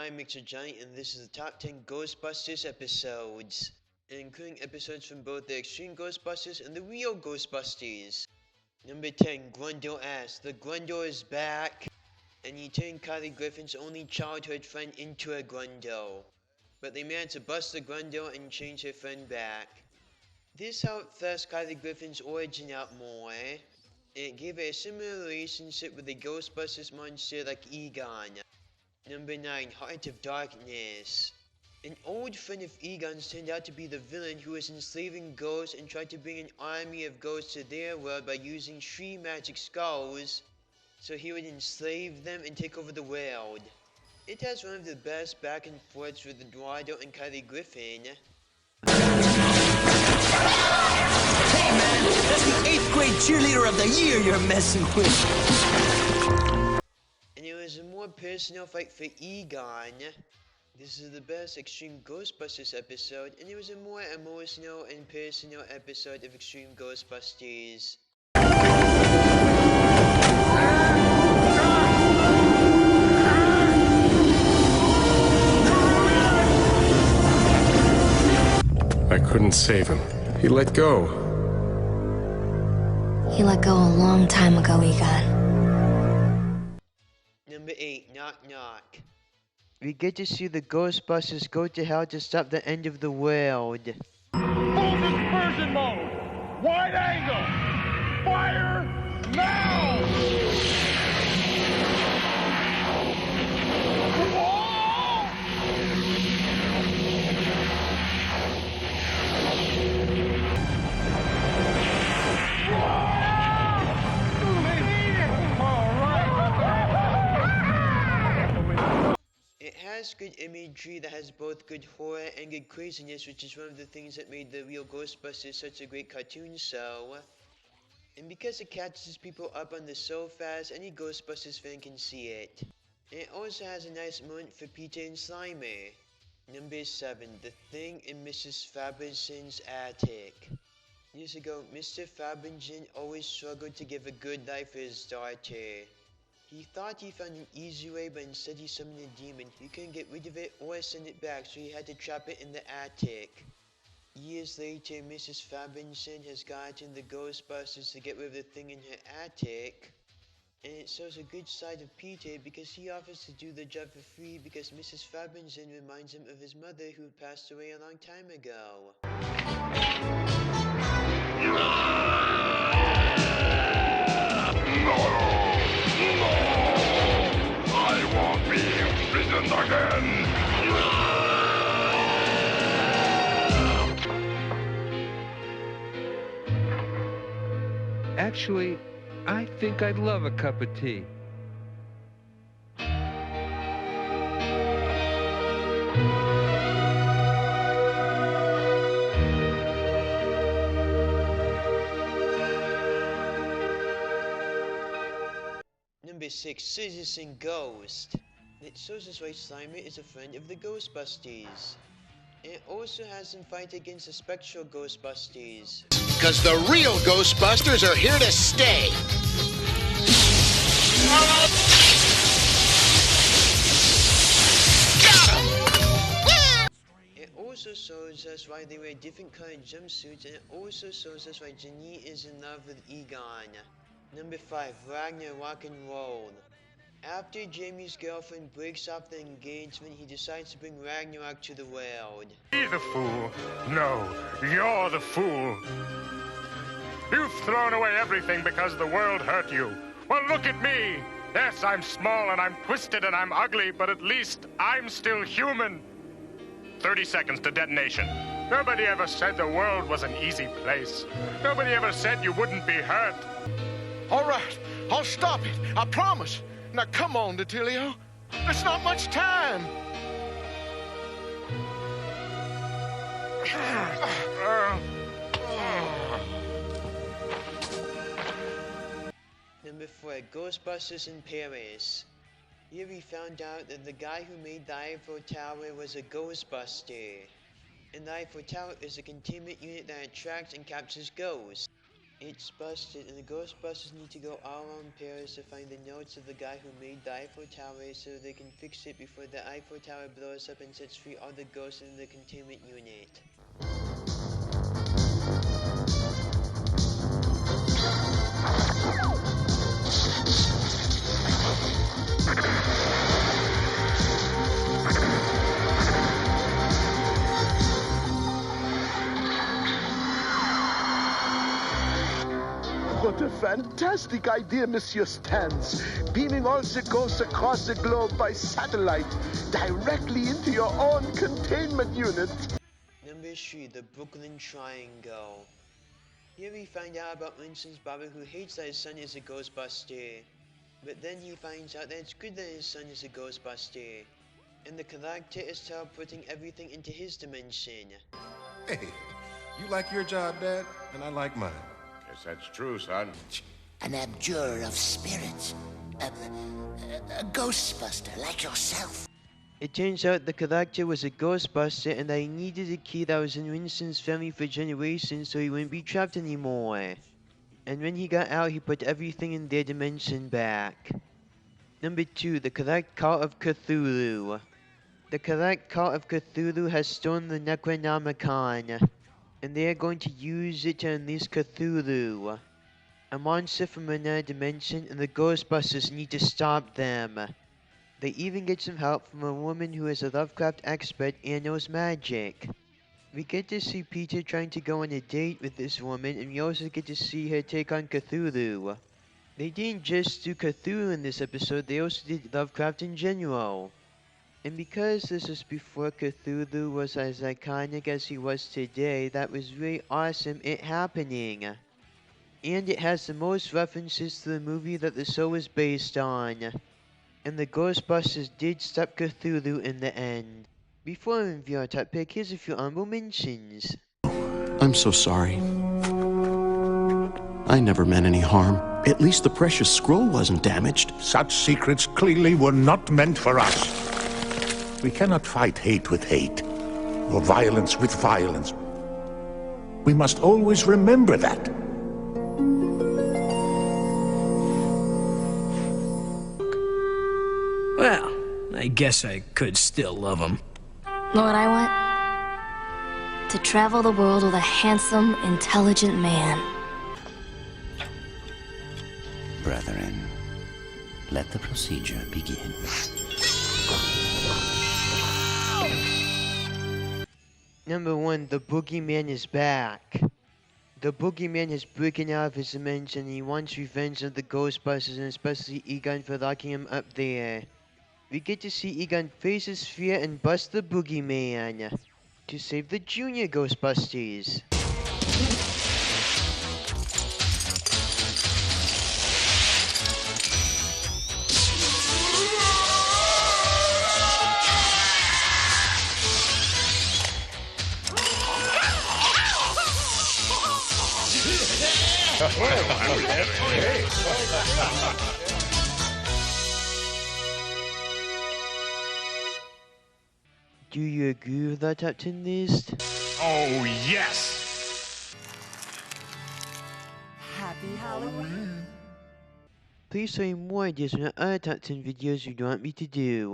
I'm Mixer Giant, and this is the top 10 Ghostbusters episodes, including episodes from both the Extreme Ghostbusters and the Real Ghostbusters. Number 10, Grundle asks, the Grundle is back, and he turned Kylie Griffin's only childhood friend into a Grundle. But they managed to bust the Grundle and change her friend back. This helped flesh Kylie Griffin's origin out more. It gave her a similar relationship with the Ghostbusters monster like Egon. Number 9, Heart of Darkness. An old friend of Egon's turned out to be the villain who was enslaving ghosts and tried to bring an army of ghosts to their world by using 3 magic skulls so he would enslave them and take over the world. It has one of the best back and forths with Eduardo and Kylie Griffin. Hey man, that's the 8th grade cheerleader of the year you're messing with. And it was a more personal fight for Egon. This is the best Extreme Ghostbusters episode, and it was a more emotional and personal episode of Extreme Ghostbusters. I couldn't save him. He let go. He let go a long time ago, Egon. Number 8, Knock Knock. We get to see the Ghostbusters go to hell to stop the end of the world. Full dispersion mode! Wide angle! Fire now! It has good imagery that has both good horror and good craziness, which is one of the things that made the Real Ghostbusters such a great cartoon show. And because it catches people up on this so fast, any Ghostbusters fan can see it. And it also has a nice moment for Peter and Slimer. Number 7, The Thing in Mrs. Fabinson's Attic. Years ago, Mr. Fabinson always struggled to give a good life for his daughter. He thought he found an easy way, but instead he summoned a demon. He couldn't get rid of it or send it back, so he had to trap it in the attic. Years later, Mrs. Fabinson has gotten the Ghostbusters to get rid of the thing in her attic. And it shows a good side of Peter because he offers to do the job for free because Mrs. Fabinson reminds him of his mother who passed away a long time ago. I won't be imprisoned again! Actually, I think I'd love a cup of tea. Number 6, Citizen Ghost. It shows us why Slimer is a friend of the Ghostbusters. It also has them fight against the spectral Ghostbusters. Because the real Ghostbusters are here to stay. It also shows us why they wear different colored jumpsuits, and it also shows us why Janine is in love with Egon. Number 5, Ragnar Rock and Roll. After Jamie's girlfriend breaks off the engagement, he decides to bring Ragnarok to the world. Be the fool. No, you're the fool. You've thrown away everything because the world hurt you. Well, look at me. Yes, I'm small and I'm twisted and I'm ugly, but at least I'm still human. 30 seconds to detonation. Nobody ever said the world was an easy place. Nobody ever said you wouldn't be hurt. All right, I'll stop it. I promise. Now come on, Detilio. There's not much time. Number 4, Ghostbusters in Paris. Here we found out that the guy who made the Eiffel Tower was a Ghostbuster. And the Eiffel Tower is a containment unit that attracts and captures ghosts. It's busted, and the Ghostbusters need to go all on pairs to find the notes of the guy who made the Eiffel Tower so they can fix it before the Eiffel Tower blows up and sets free all the ghosts in the containment unit. What a fantastic idea, Monsieur Stans. Beaming all the ghosts across the globe by satellite, directly into your own containment unit. Number 3, the Brooklyn Triangle. Here we find out about Winston's father who hates that his son is a Ghostbuster. But then he finds out that it's good that his son is a Ghostbuster. And the character is teleporting everything into his dimension. Hey, you like your job, Dad, and I like mine. Yes, that's true, son. An abjurer of spirits. A ghostbuster like yourself. It turns out the character was a Ghostbuster and that he needed a key that was in Winston's family for generations so he wouldn't be trapped anymore. And when he got out, he put everything in their dimension back. Number 2, the correct cult of Cthulhu. The correct cult of Cthulhu has stolen the Necronomicon, and they are going to use it to unleash Cthulhu, a monster from another dimension, and the Ghostbusters need to stop them. They even get some help from a woman who is a Lovecraft expert and knows magic. We get to see Peter trying to go on a date with this woman, and we also get to see her take on Cthulhu. They didn't just do Cthulhu in this episode, they also did Lovecraft in general. And because this was before Cthulhu was as iconic as he was today, that was really awesome it happening. And it has the most references to the movie that the show was based on. And the Ghostbusters did stop Cthulhu in the end. Before I review our top pick, here's a few honorable mentions. I'm so sorry. I never meant any harm. At least the precious scroll wasn't damaged. Such secrets clearly were not meant for us. We cannot fight hate with hate, or violence with violence. We must always remember that. Well, I guess I could still love him. Know what I want? To travel the world with a handsome, intelligent man. Brethren, let the procedure begin. Number 1, the Boogeyman is back. The Boogeyman has broken out of his dimension and he wants revenge of the Ghostbusters and especially Egon for locking him up there. We get to see Egon face his fear and bust the Boogeyman to save the Junior Ghostbusters. Do you agree with that top 10 list? Oh, yes! Happy Halloween! Please show me more ideas on other top 10 videos you want me to do.